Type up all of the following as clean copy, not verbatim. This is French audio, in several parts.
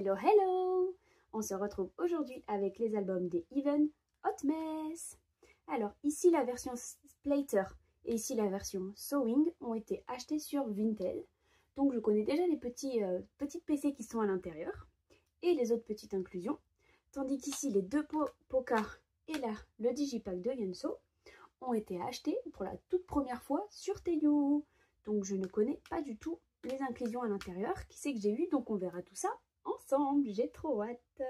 Hello, hello! On se retrouve aujourd'hui avec les albums des Even Hot Mess. Alors, ici la version Splatter et ici la version Sewing ont été achetés sur Vinted. Donc je connais déjà les petites PC qui sont à l'intérieur et les autres petites inclusions. Tandis qu'ici les deux Poca et là le Digipack de Yunso ont été achetés pour la toute première fois sur Temu. Donc je ne connais pas du tout les inclusions à l'intérieur. Qui c'est que j'ai eu? Donc on verra tout ça ensemble. J'ai trop hâte.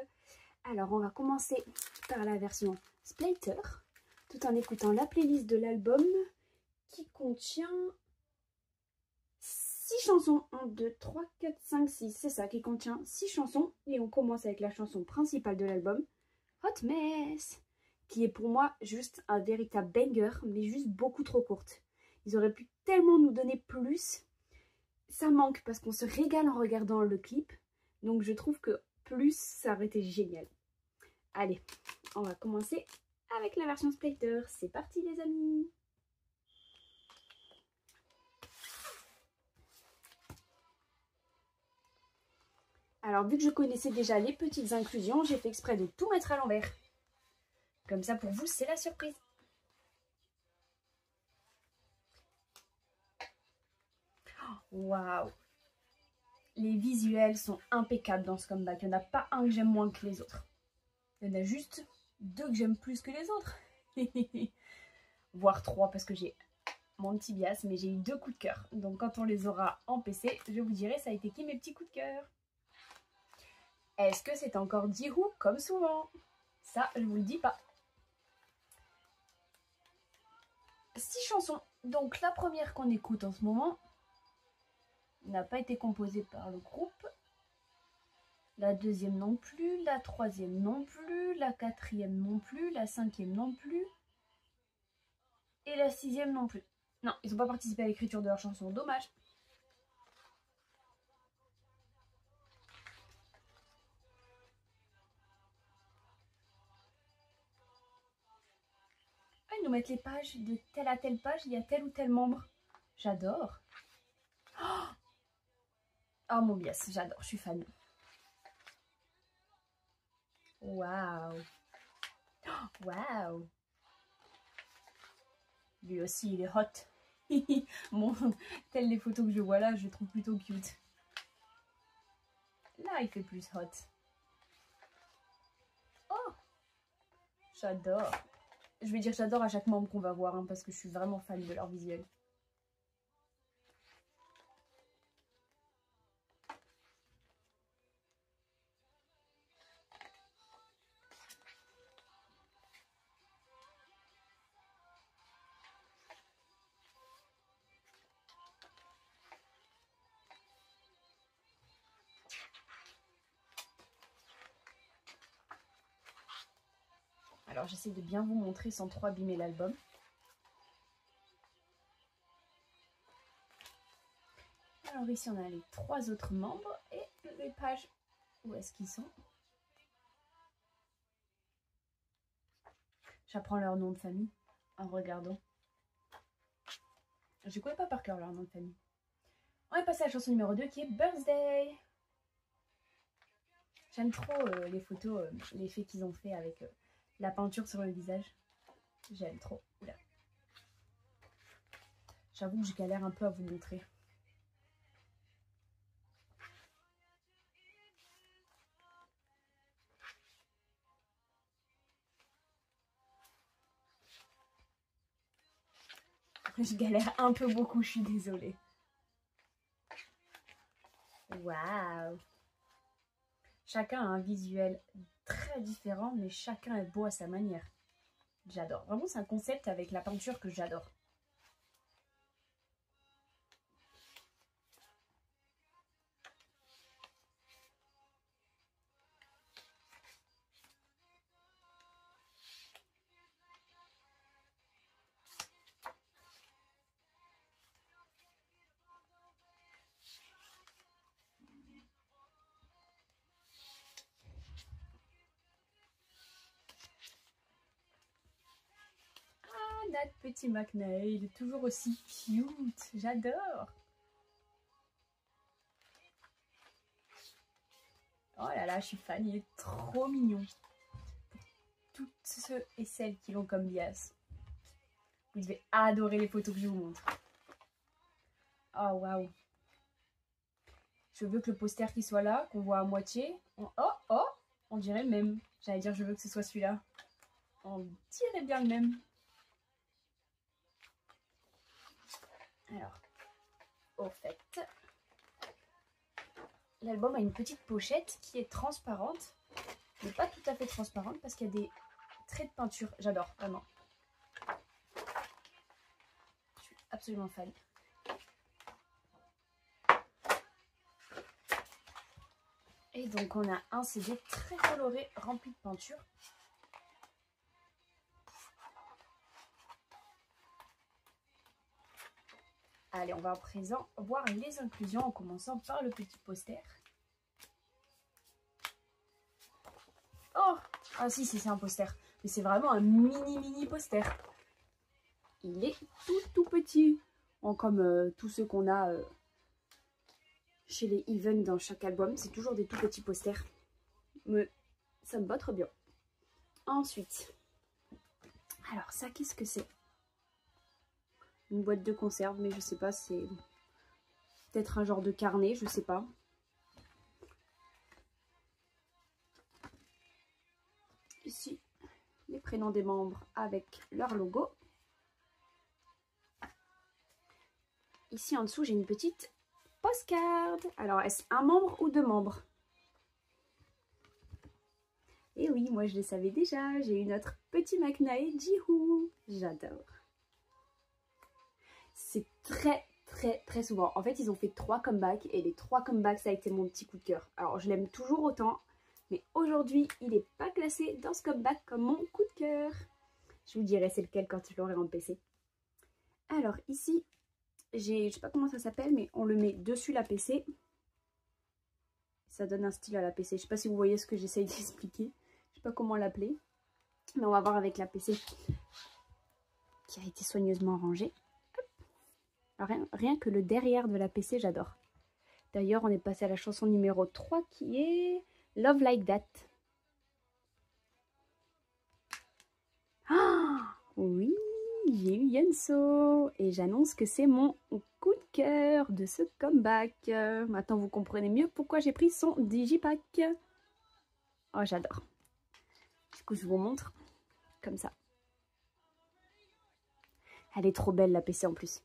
Alors on va commencer par la version Splatter, tout en écoutant la playlist de l'album qui contient 6 chansons. 1, 2, 3, 4, 5, 6. C'est ça, qui contient 6 chansons. Et on commence avec la chanson principale de l'album, Hot Mess, qui est pour moi juste un véritable banger, mais juste beaucoup trop courte. Ils auraient pu tellement nous donner plus. Ça manque parce qu'on se régale en regardant le clip. Donc je trouve que plus, ça aurait été génial. Allez, on va commencer avec la version Splatter. C'est parti les amis! Alors vu que je connaissais déjà les petites inclusions, j'ai fait exprès de tout mettre à l'envers. Comme ça pour vous, c'est la surprise. Waouh! Les visuels sont impeccables dans ce comeback. Il n'y en a pas un que j'aime moins que les autres. Il y en a juste 2 que j'aime plus que les autres. Voire 3 parce que j'ai mon petit bias, mais j'ai eu 2 coups de cœur. Donc quand on les aura en PC, je vous dirai ça a été qui mes petits coups de cœur. Est-ce que c'est encore Jihoon comme souvent? Ça, je vous le dis pas. 6 chansons. Donc la première qu'on écoute en ce moment n'a pas été composée par le groupe. La deuxième non plus, la troisième non plus, la quatrième non plus, la cinquième non plus et la sixième non plus. Non, ils n'ont pas participé à l'écriture de leur chanson, dommage. Ah, ils nous mettent les pages de telle à telle page, il y a tel ou tel membre. J'adore. Oh mon bias, j'adore, je suis fan. Waouh. Waouh. Lui aussi, il est hot. Bon, telles les photos que je vois là, je les trouve plutôt cute. Là, il fait plus hot. Oh, j'adore. Je vais dire j'adore à chaque membre qu'on va voir, hein, parce que je suis vraiment fan de leur visuel. Alors j'essaie de bien vous montrer sans trop abîmer l'album. Alors ici on a les 3 autres membres et les pages. Où est-ce qu'ils sont? J'apprends leur nom de famille en regardant. Je ne connais pas par cœur leur nom de famille. On est passé à la chanson numéro 2 qui est Birthday. J'aime trop les photos, l'effet qu'ils ont fait avec la peinture sur le visage. J'aime trop. J'avoue que je galère un peu à vous montrer. Je galère un peu beaucoup, je suis désolée. Waouh! Chacun a un visuel très différent, mais chacun est beau à sa manière. J'adore. Vraiment, c'est un concept avec la peinture que j'adore. Notre petit McNair, il est toujours aussi cute. J'adore. Oh là là, je suis fan, il est trop mignon. Toutes ceux et celles qui l'ont comme bias, vous devez adorer les photos que je vous montre. Oh waouh. Je veux que le poster qui soit là, qu'on voit à moitié. On dirait le même. J'allais dire je veux que ce soit celui-là. On dirait bien le même. Alors, au fait, l'album a une petite pochette qui est transparente, mais pas tout à fait transparente parce qu'il y a des traits de peinture. J'adore, vraiment. Je suis absolument fan. Et donc on a un CD très coloré, rempli de peinture. Allez, on va à présent voir les inclusions en commençant par le petit poster. Oh, ah si, c'est un poster. Mais c'est vraiment un mini poster. Il est tout petit. Comme tous ceux qu'on a chez les Even dans chaque album. C'est toujours des tout petits posters. Mais ça me va très bien. Ensuite, alors ça, qu'est-ce que c'est? Une boîte de conserve, mais je sais pas, c'est peut-être un genre de carnet, je sais pas. Ici, les prénoms des membres avec leur logo. Ici en dessous, j'ai une petite postcard. Alors, est-ce un membre ou deux membres? Et oui, moi je le savais déjà, j'ai eu notre petit Maknae Jihoon. J'adore. C'est très souvent. En fait, ils ont fait 3 comebacks et les 3 comebacks, ça a été mon petit coup de cœur. Alors, je l'aime toujours autant, mais aujourd'hui, il n'est pas classé dans ce comeback comme mon coup de cœur. Je vous dirai c'est lequel quand je l'aurai en PC. Alors, ici, je sais pas comment ça s'appelle, mais on le met dessus la PC. Ça donne un style à la PC. Je sais pas si vous voyez ce que j'essaye d'expliquer. Je sais pas comment l'appeler. Mais on va voir avec la PC qui a été soigneusement rangée. Rien que le derrière de la PC, j'adore. D'ailleurs, on est passé à la chanson numéro 3 qui est Love Like That. Ah oui, j'ai eu Yeonso et j'annonce que c'est mon coup de cœur de ce comeback. Maintenant, vous comprenez mieux pourquoi j'ai pris son digipack. Oh, j'adore. Du coup, je vous montre comme ça. Elle est trop belle, la PC en plus.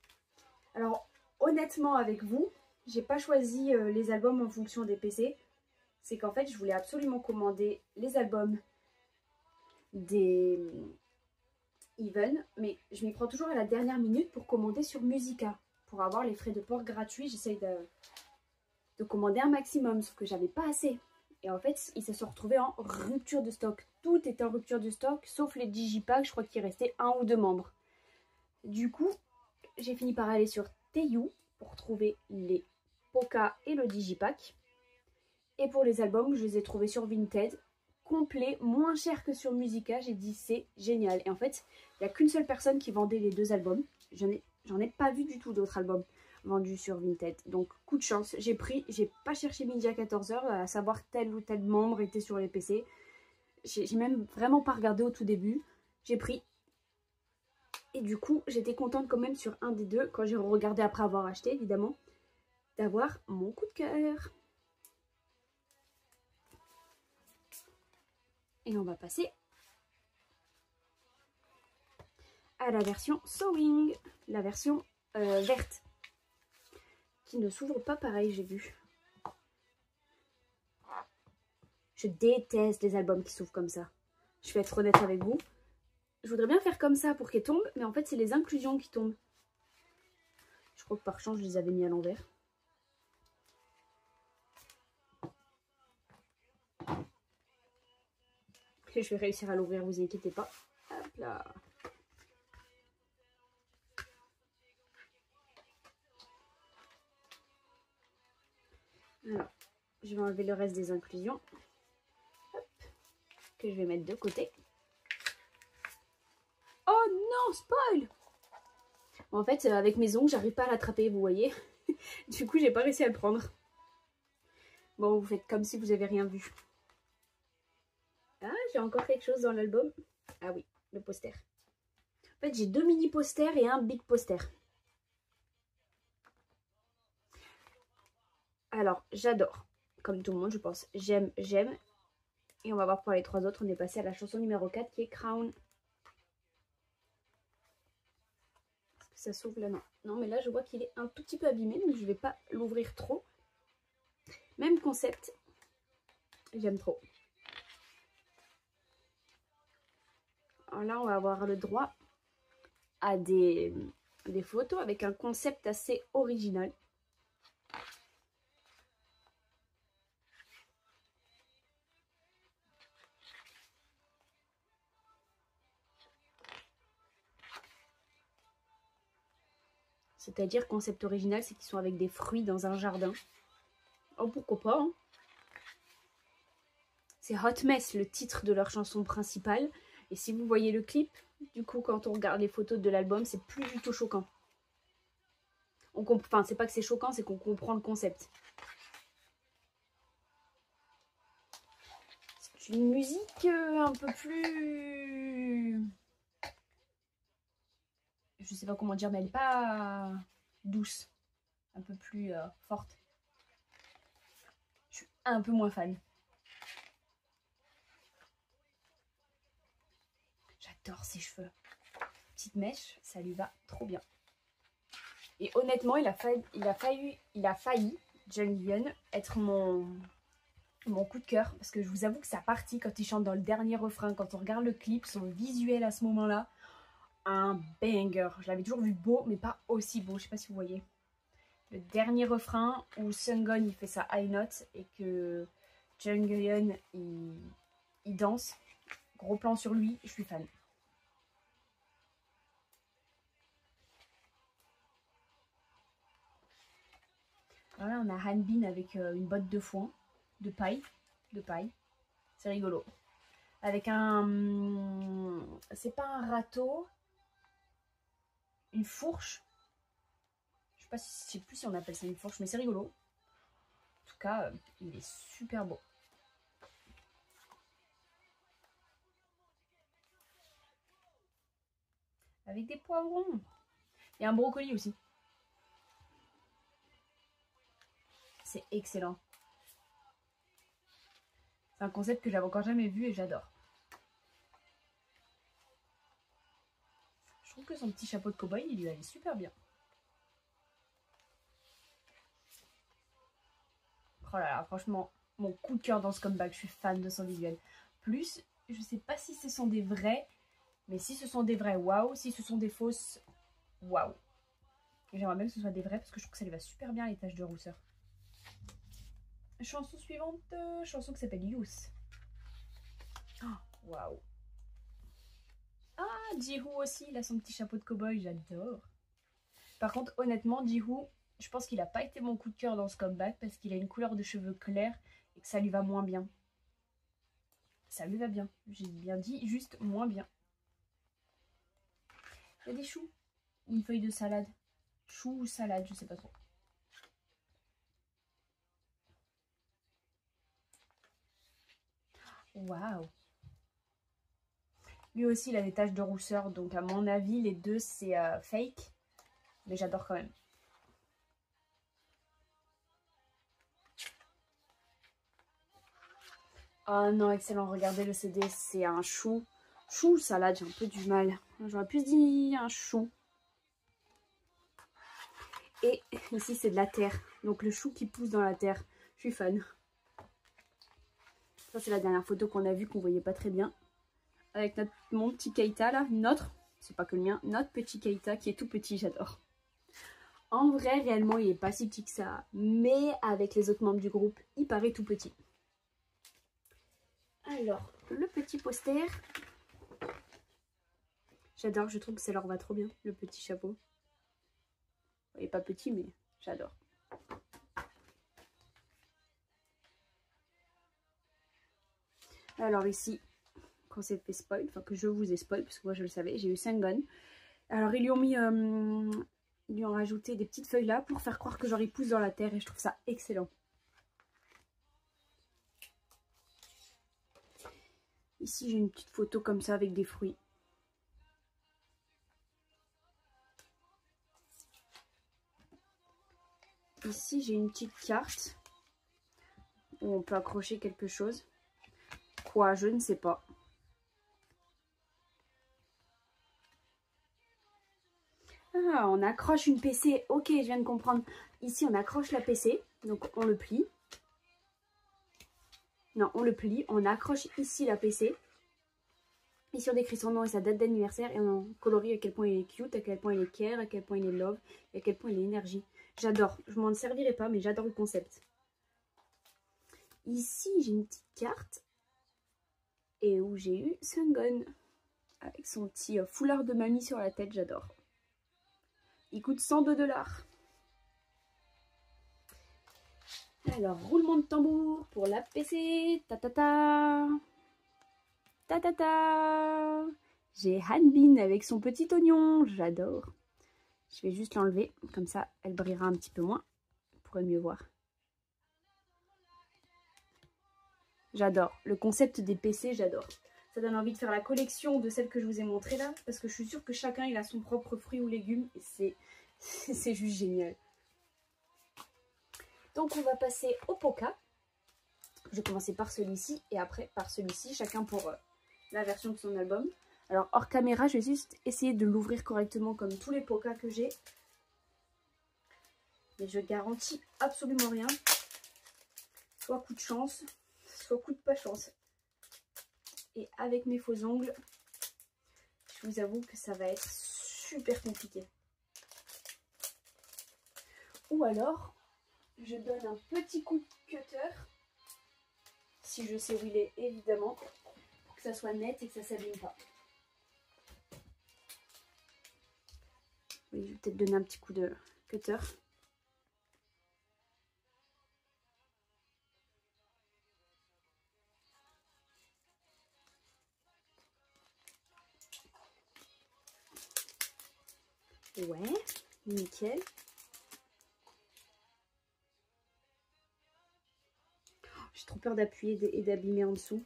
Alors, honnêtement avec vous, j'ai pas choisi les albums en fonction des PC. C'est qu'en fait, je voulais absolument commander les albums des Even, mais je m'y prends toujours à la dernière minute pour commander sur Musica. Pour avoir les frais de port gratuits, j'essaye de commander un maximum, sauf que j'avais pas assez. Et en fait, ils se sont retrouvés en rupture de stock. Tout était en rupture de stock, sauf les digipacks, je crois qu'il restait 1 ou 2 membres. Du coup, j'ai fini par aller sur Tayou pour trouver les Poca et le digipack. Et pour les albums, je les ai trouvés sur Vinted, complet, moins cher que sur Musica. J'ai dit c'est génial. Et en fait, il n'y a qu'une seule personne qui vendait les 2 albums. J'en ai pas vu du tout d'autres albums vendus sur Vinted. Donc coup de chance, j'ai pas cherché midi à 14 h à savoir tel ou tel membre était sur les PC. J'ai même vraiment pas regardé au tout début. J'ai pris. Et du coup, j'étais contente quand même sur un des 2, quand j'ai regardé après avoir acheté, évidemment, d'avoir mon coup de cœur. Et on va passer à la version Sewing, la version verte, qui ne s'ouvre pas pareil, j'ai vu. Je déteste les albums qui s'ouvrent comme ça. Je vais être honnête avec vous. Je voudrais bien faire comme ça pour qu'elles tombent, mais en fait, c'est les inclusions qui tombent. Je crois que par chance, je les avais mis à l'envers. Et je vais réussir à l'ouvrir, vous inquiétez pas. Hop là. Alors, je vais enlever le reste des inclusions. Hop, que je vais mettre de côté. Oh non, spoil! En fait, avec mes ongles, j'arrive pas à l'attraper, vous voyez. Du coup, j'ai pas réussi à le prendre. Bon, vous faites comme si vous avez rien vu. Ah, j'ai encore quelque chose dans l'album. Ah oui, le poster. En fait, j'ai 2 mini posters et un big poster. Alors, j'adore. Comme tout le monde, je pense. J'aime, j'aime. Et on va voir pour les 3 autres. On est passé à la chanson numéro 4 qui est Crown. Est-ce que ça s'ouvre là? Non. Non, mais là, je vois qu'il est un tout petit peu abîmé. Donc, je ne vais pas l'ouvrir trop. Même concept. J'aime trop. Alors là, on va avoir le droit à des photos avec un concept assez original. C'est-à-dire concept original, c'est qu'ils sont avec des fruits dans un jardin. Oh, pourquoi pas, hein. C'est Hot Mess, le titre de leur chanson principale. Et si vous voyez le clip, du coup, quand on regarde les photos de l'album, c'est plus du tout choquant. Enfin, c'est pas que c'est choquant, c'est qu'on comprend le concept. C'est une musique un peu plus... Je sais pas comment dire, mais elle n'est pas douce. Un peu plus forte. Je suis un peu moins fan. J'adore ses cheveux. Petite mèche, ça lui va trop bien. Et honnêtement, il a failli, Junghyun, être mon coup de cœur. Parce que je vous avoue que sa partie, quand il chante dans le dernier refrain, quand on regarde le clip, son visuel à ce moment-là, un banger. Je l'avais toujours vu beau, mais pas aussi beau. Je sais pas si vous voyez. Le dernier refrain où Sungun il fait sa high note et que Junghyun il danse. Gros plan sur lui, je suis fan. Voilà, on a Hanbin avec une botte de foin, de paille. C'est rigolo. Avec un... C'est pas un râteau. Une fourche. Je sais plus si on appelle ça une fourche, mais c'est rigolo. En tout cas, il est super beau. Avec des poivrons. Et un brocoli aussi. C'est excellent. C'est un concept que j'avais encore jamais vu et j'adore. Je trouve que son petit chapeau de cow-boy, il lui allait super bien. Oh là là, franchement, mon coup de cœur dans ce comeback, je suis fan de son visuel. Plus, je sais pas si ce sont des vrais, mais si ce sont des vrais, waouh. Si ce sont des fausses, waouh. J'aimerais bien que ce soit des vrais parce que je trouve que ça lui va super bien les taches de rousseur. Chanson suivante, chanson qui s'appelle Youth. Waouh. Wow. Ah, Jihoon aussi, il a son petit chapeau de cow-boy, j'adore. Par contre, honnêtement, Jihoon, je pense qu'il n'a pas été mon coup de cœur dans ce comeback parce qu'il a une couleur de cheveux claire et que ça lui va moins bien. Ça lui va bien, j'ai bien dit, juste moins bien. Il y a des choux, une feuille de salade. Chou ou salade, je sais pas trop. Waouh. Lui aussi, il a des taches de rousseur, donc à mon avis, les deux, c'est fake. Mais j'adore quand même. Oh non, excellent, regardez le CD, c'est un chou. Chou ou salade, j'ai un peu du mal. J'aurais plus dit un chou. Et ici, c'est de la terre. Donc le chou qui pousse dans la terre. Je suis fan. Ça, c'est la dernière photo qu'on a vue, qu'on voyait pas très bien. Avec mon petit Keita là, c'est pas que le mien, notre petit Keita qui est tout petit, j'adore. En vrai, réellement, il est pas si petit que ça, mais avec les autres membres du groupe, il paraît tout petit. Alors, le petit poster. J'adore, je trouve que ça leur va trop bien, le petit chapeau. Il est pas petit, mais j'adore. Alors ici, quand c'est fait spoil, enfin que je vous ai spoil, parce que moi je le savais, j'ai eu Sungun. Alors ils lui ont mis, ils lui ont rajouté des petites feuilles là pour faire croire que genre il pousse dans la terre et je trouve ça excellent. Ici, j'ai une petite photo comme ça avec des fruits. Ici, j'ai une petite carte où on peut accrocher quelque chose. Quoi, je ne sais pas. Ah, on accroche une PC. Ok, je viens de comprendre. Ici, on accroche la PC. Donc, on le plie. Non, on le plie. On accroche ici la PC. Ici, on décrit son nom et sa date d'anniversaire. Et on colorie à quel point il est cute, à quel point il est care, à quel point il est love, et à quel point il est énergie. J'adore. Je m'en servirai pas, mais j'adore le concept. Ici, j'ai une petite carte. Et où j'ai eu Sungun. Avec son petit foulard de mamie sur la tête. J'adore. Il coûte 102 $. Alors, roulement de tambour pour la PC. Ta ta ta. Ta ta ta. J'ai Hanbin avec son petit oignon. J'adore. Je vais juste l'enlever. Comme ça, elle brillera un petit peu moins. Vous pourrez mieux voir. J'adore. Le concept des PC, j'adore. Ça donne envie de faire la collection de celles que je vous ai montrées là. Parce que je suis sûre que chacun il a son propre fruit ou légume. Et c'est juste génial. Donc on va passer au Poca. Je vais commencer par celui-ci et après par celui-ci. Chacun pour la version de son album. Alors hors caméra, je vais juste essayer de l'ouvrir correctement comme tous les Poca que j'ai. Mais je garantis absolument rien. Soit coup de chance, soit coup de pas chance. Et avec mes faux ongles, je vous avoue que ça va être super compliqué. Ou alors, je donne un petit coup de cutter, si je sais où il est évidemment, pour que ça soit net et que ça ne s'abîme pas. Oui, je vais peut-être donner un petit coup de cutter. Ouais, nickel. J'ai trop peur d'appuyer et d'abîmer en dessous.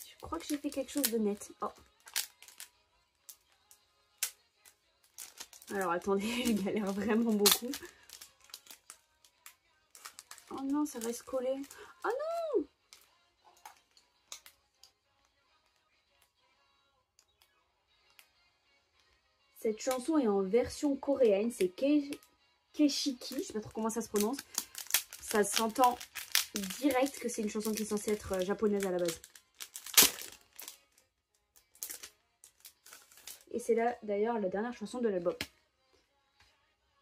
Je crois que j'ai fait quelque chose de net. Oh. Alors attendez, je galère vraiment beaucoup. Oh non, ça reste collé. Oh non! Cette chanson est en version coréenne, c'est Keshiki, je sais pas trop comment ça se prononce. Ça s'entend direct que c'est une chanson qui est censée être japonaise à la base. Et c'est là d'ailleurs la dernière chanson de l'album.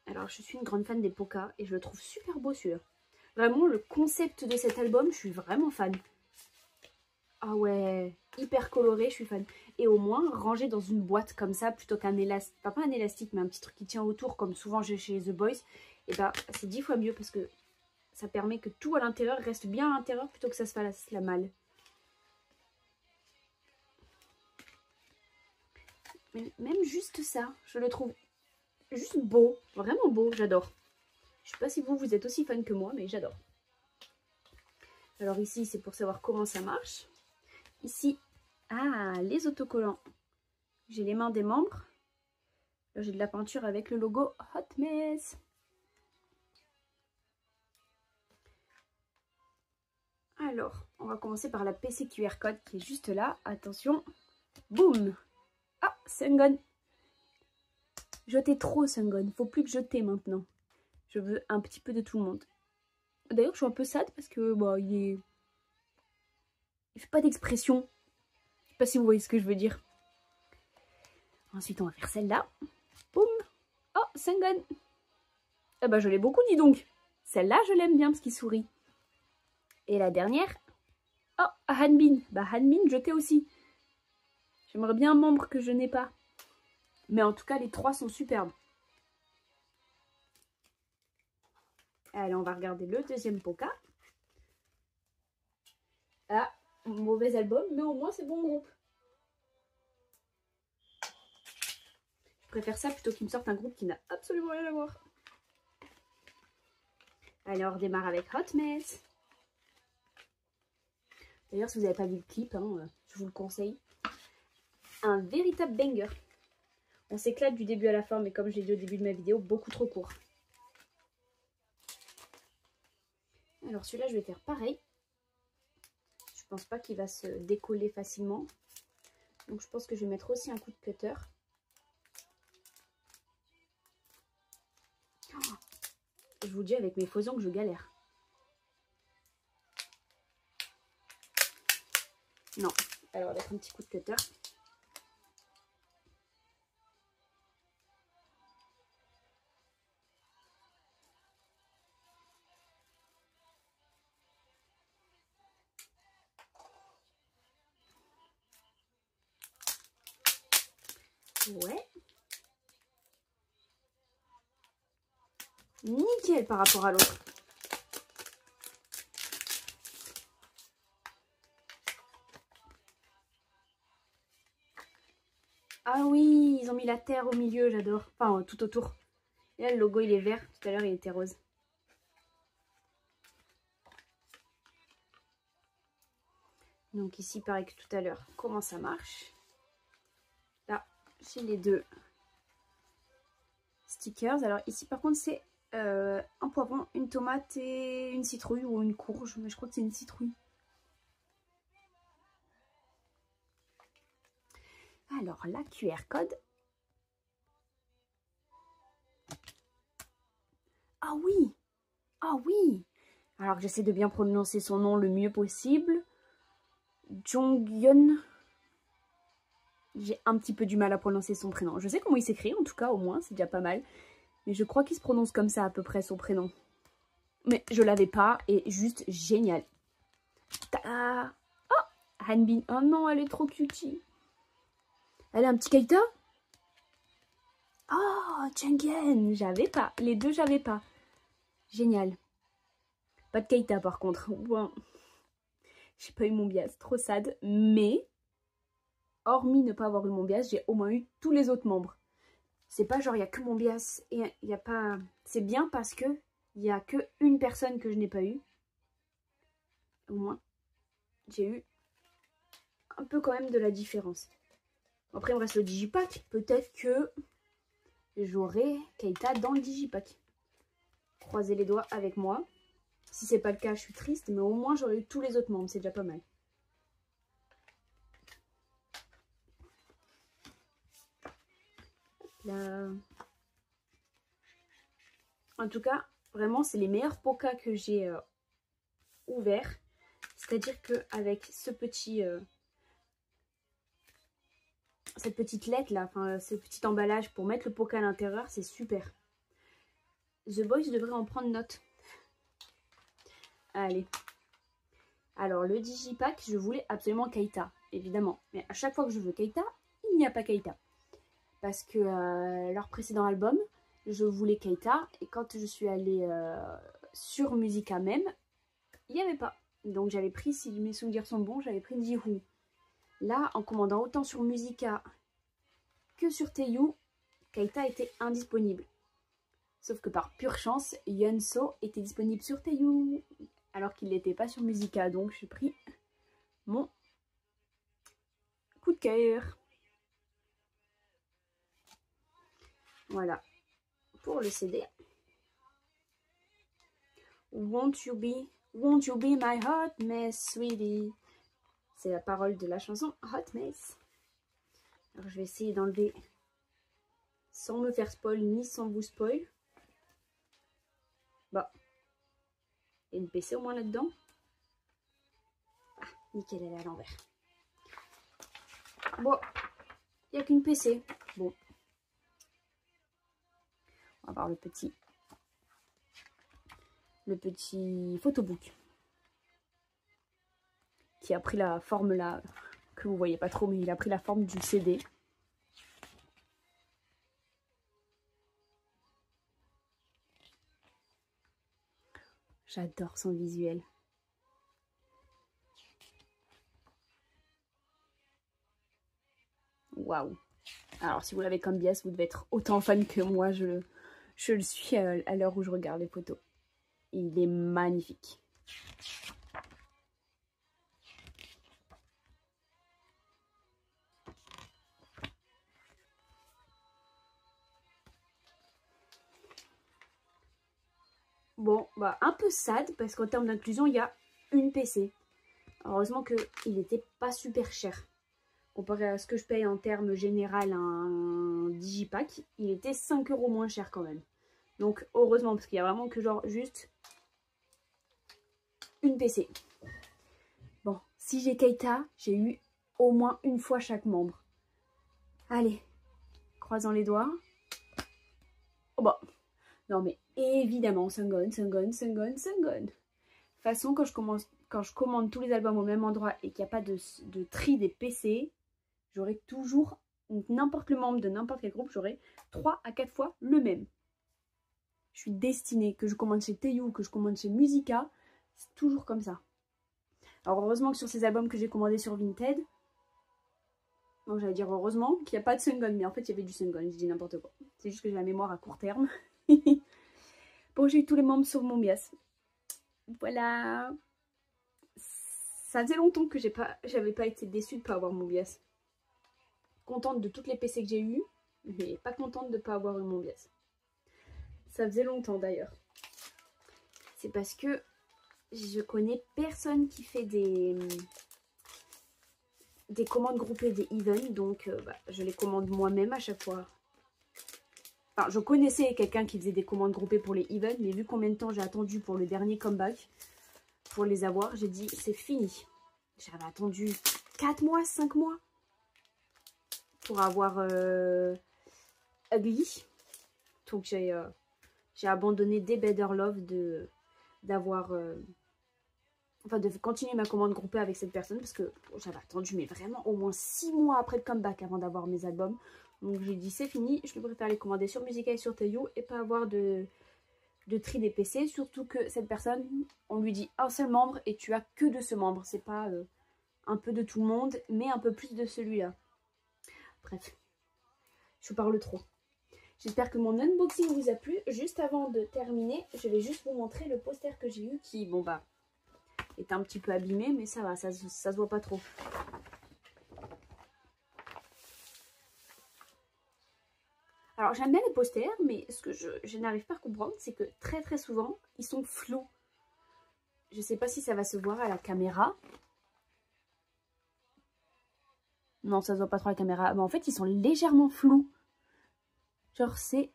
Alors je suis une grande fan des Poca et je le trouve super beau celui-là. Vraiment le concept de cet album, je suis vraiment fan. Ah ouais, hyper coloré, je suis fan. Et au moins, rangé dans une boîte comme ça, plutôt qu'un élastique, enfin pas un élastique, mais un petit truc qui tient autour, comme souvent j'ai chez The Boys, et bah c'est 10 fois mieux parce que ça permet que tout à l'intérieur reste bien à l'intérieur plutôt que ça se fasse la malle. Mais même juste ça, je le trouve juste beau, vraiment beau, j'adore. Je sais pas si vous êtes aussi fan que moi, mais j'adore. Alors ici, c'est pour savoir comment ça marche. Ici, ah, les autocollants. J'ai les mains des membres. Là, j'ai de la peinture avec le logo Hot Mess. Alors, on va commencer par la PC QR code qui est juste là. Attention, boum. Ah, Sungun. Jetez trop, Sungun. Faut plus que jeter maintenant. Je veux un petit peu de tout le monde. D'ailleurs, je suis un peu sad parce que bah, il fait pas d'expression. Je sais pas si vous voyez ce que je veux dire. Ensuite, on va faire celle-là. Boum. Oh, Sungun. Ah bah, je l'ai beaucoup, dis donc. Celle-là, je l'aime bien parce qu'il sourit. Et la dernière. Oh, Hanbin. Bah, Hanbin, jetez aussi. J'aimerais bien un membre que je n'ai pas. Mais en tout cas, les trois sont superbes. Allez, on va regarder le deuxième Poca. Ah, mauvais album, mais au moins c'est bon groupe. Je préfère ça plutôt qu'il me sorte un groupe qui n'a absolument rien à voir. Allez, on redémarre avec Hot Mess. D'ailleurs, si vous n'avez pas vu le clip, hein, je vous le conseille. Un véritable banger. On s'éclate du début à la fin, mais comme je l'ai dit au début de ma vidéo, beaucoup trop court. Alors celui-là, je vais faire pareil. Je pense pas qu'il va se décoller facilement. Donc je pense que je vais mettre aussi un coup de cutter. Oh, je vous dis avec mes faux ongles, je galère. Non, alors avec un petit coup de cutter. Ouais. Nickel par rapport à l'autre. Ah oui, ils ont mis la terre au milieu, j'adore. Enfin, tout autour. Et là, le logo, il est vert. Tout à l'heure, il était rose. Donc ici, pareil que tout à l'heure, comment ça marche? Là, j'ai les deux stickers. Alors ici, par contre, c'est un poivron, une tomate et une citrouille ou une courge. Mais je crois que c'est une citrouille. Alors, la QR code. Ah oui! Ah oui! Alors que j'essaie de bien prononcer son nom le mieux possible. Jonghyun. J'ai un petit peu du mal à prononcer son prénom. Je sais comment il s'écrit, en tout cas, au moins, c'est déjà pas mal. Mais je crois qu'il se prononce comme ça, à peu près, son prénom. Mais je l'avais pas, et juste génial. Tada! Oh! Hanbin. Oh non, elle est trop cutie. Elle a un petit Keita? Oh, Junghyun. J'avais pas. Les deux, j'avais pas. Génial. Pas de Keita, par contre. Bon. J'ai pas eu mon bias. Trop sad. Mais, hormis ne pas avoir eu mon bias, j'ai au moins eu tous les autres membres. C'est pas genre il y a que mon bias et il y a pas. C'est bien parce que il y a que une personne que je n'ai pas eu. Au moins, j'ai eu un peu quand même de la différence. Après, il me reste le digipack. Peut-être que j'aurai Keita dans le digipack. Croisez les doigts avec moi. Si c'est pas le cas, je suis triste, mais au moins j'aurai eu tous les autres membres. C'est déjà pas mal. Là. En tout cas, vraiment, c'est les meilleurs pokas que j'ai ouverts. C'est-à-dire qu'avec ce petit, cette petite lettre là, enfin ce petit emballage pour mettre le poka à l'intérieur, c'est super. The Boys devrait en prendre note. Allez. Alors, le digipack, je voulais absolument Keita, évidemment. Mais à chaque fois que je veux Keita, il n'y a pas Keita. Parce que leur précédent album, je voulais Keita. Et quand je suis allée sur Musica même, il n'y avait pas. Donc j'avais pris, si mes souvenirs sont bons, j'avais pris Jihoon. Là, en commandant autant sur Musica que sur Taeyu, Keita était indisponible. Sauf que par pure chance, Yeonso était disponible sur Taeyu, alors qu'il n'était pas sur Musica. Donc j'ai pris mon coup de cœur. Voilà, pour le CD. Won't you be my hot mess, sweetie? C'est la parole de la chanson Hot Mess. Alors je vais essayer d'enlever sans me faire spoil ni sans vous spoil. Bon. Il y a une PC au moins là-dedans. Ah, nickel, elle est à l'envers. Bon, il n'y a qu'une PC. Bon. On va voir le petit photobook. Qui a pris la forme là, que vous voyez pas trop, mais il a pris la forme du CD. J'adore son visuel. Waouh. Alors si vous l'avez comme bias, vous devez être autant fan que moi, je le suis à l'heure où je regarde les photos. il est magnifique. Bon, bah un peu sad parce qu'en termes d'inclusion, il y a une PC. Heureusement qu'il n'était pas super cher. Comparé à ce que je paye en termes général un digipack, il était 5 € moins cher quand même. Donc heureusement, parce qu'il y a vraiment que genre juste une PC. Bon, si j'ai Keita, j'ai eu au moins une fois chaque membre. Allez, croisons les doigts. Oh bah, non mais évidemment, Sungon. De toute façon, quand je commande tous les albums au même endroit et qu'il n'y a pas de tri des PC, j'aurai toujours, n'importe le membre de n'importe quel groupe, j'aurai 3 à 4 fois le même. Je suis destinée, que je commande chez Teiyu, que je commande chez Musica, c'est toujours comme ça. Alors heureusement que sur ces albums que j'ai commandés sur Vinted, bon j'allais dire heureusement qu'il n'y a pas de Sungon, mais en fait il y avait du Sungon, je dis n'importe quoi. C'est juste que j'ai la mémoire à court terme. Bon, j'ai eu tous les membres sur mon bias. Voilà. Ça faisait longtemps que j'avais pas été déçue de ne pas avoir mon bias. Contente de toutes les PC que j'ai eues, mais pas contente de ne pas avoir eu mon bias. Ça faisait longtemps d'ailleurs. C'est parce que je connais personne qui fait des commandes groupées des events, donc je les commande moi-même à chaque fois. Enfin, je connaissais quelqu'un qui faisait des commandes groupées pour les events, mais vu combien de temps j'ai attendu pour le dernier comeback, pour les avoir, j'ai dit c'est fini. J'avais attendu 4 mois, 5 mois pour avoir Ugly. Donc j'ai abandonné dès Better Love d'avoir... enfin de continuer ma commande groupée avec cette personne parce que j'avais attendu mais vraiment au moins 6 mois après le comeback avant d'avoir mes albums. Donc j'ai dit c'est fini, je préfère les commander sur Musica et sur Teiyu et pas avoir de tri des PC. Surtout que cette personne, on lui dit un seul membre et tu as que de ce membre. C'est pas un peu de tout le monde mais un peu plus de celui-là. Bref, je parle trop. J'espère que mon unboxing vous a plu. Juste avant de terminer, je vais juste vous montrer le poster que j'ai eu qui, bon bah, est un petit peu abîmé, mais ça va, ça se voit pas trop. Alors j'aime bien les posters, mais ce que je n'arrive pas à comprendre, c'est que très souvent, ils sont flous. Je sais pas si ça va se voir à la caméra. Non, ça se voit pas trop à la caméra. Mais en fait, ils sont légèrement flous. Genre, c'est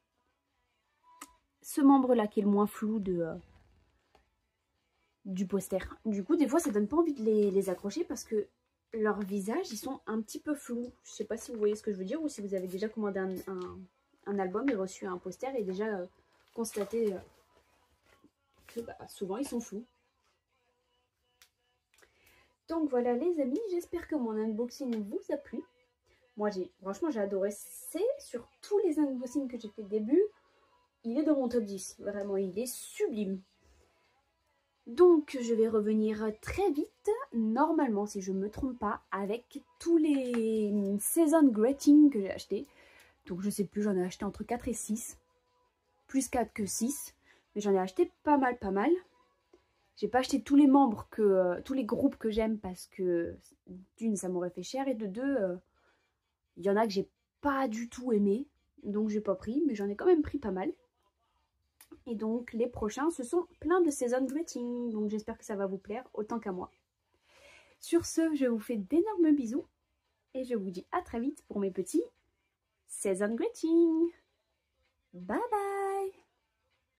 ce membre-là qui est le moins flou du poster. Du coup, des fois, ça donne pas envie de les accrocher parce que leurs visages, ils sont un petit peu flous. Je sais pas si vous voyez ce que je veux dire ou si vous avez déjà commandé un album et reçu un poster et déjà constaté que souvent, ils sont flous. Donc voilà les amis, j'espère que mon unboxing vous a plu. Moi, franchement, j'ai adoré. C'est sur tous les unboxings que j'ai fait au début, il est dans mon top 10. Vraiment, il est sublime. Donc, je vais revenir très vite, normalement, si je ne me trompe pas, avec tous les Season Greeting que j'ai achetés. Donc, je sais plus, j'en ai acheté entre 4 et 6. Plus 4 que 6. Mais j'en ai acheté pas mal. J'ai pas acheté tous les membres, tous les groupes que j'aime parce que, d'une, ça m'aurait fait cher. Et de deux, il y en a que j'ai pas du tout aimé. Donc, j'ai pas pris, mais j'en ai quand même pris pas mal. Et donc, les prochains, ce sont plein de Season Greeting. Donc, j'espère que ça va vous plaire autant qu'à moi. Sur ce, je vous fais d'énormes bisous. Et je vous dis à très vite pour mes petits Season Greeting. Bye bye!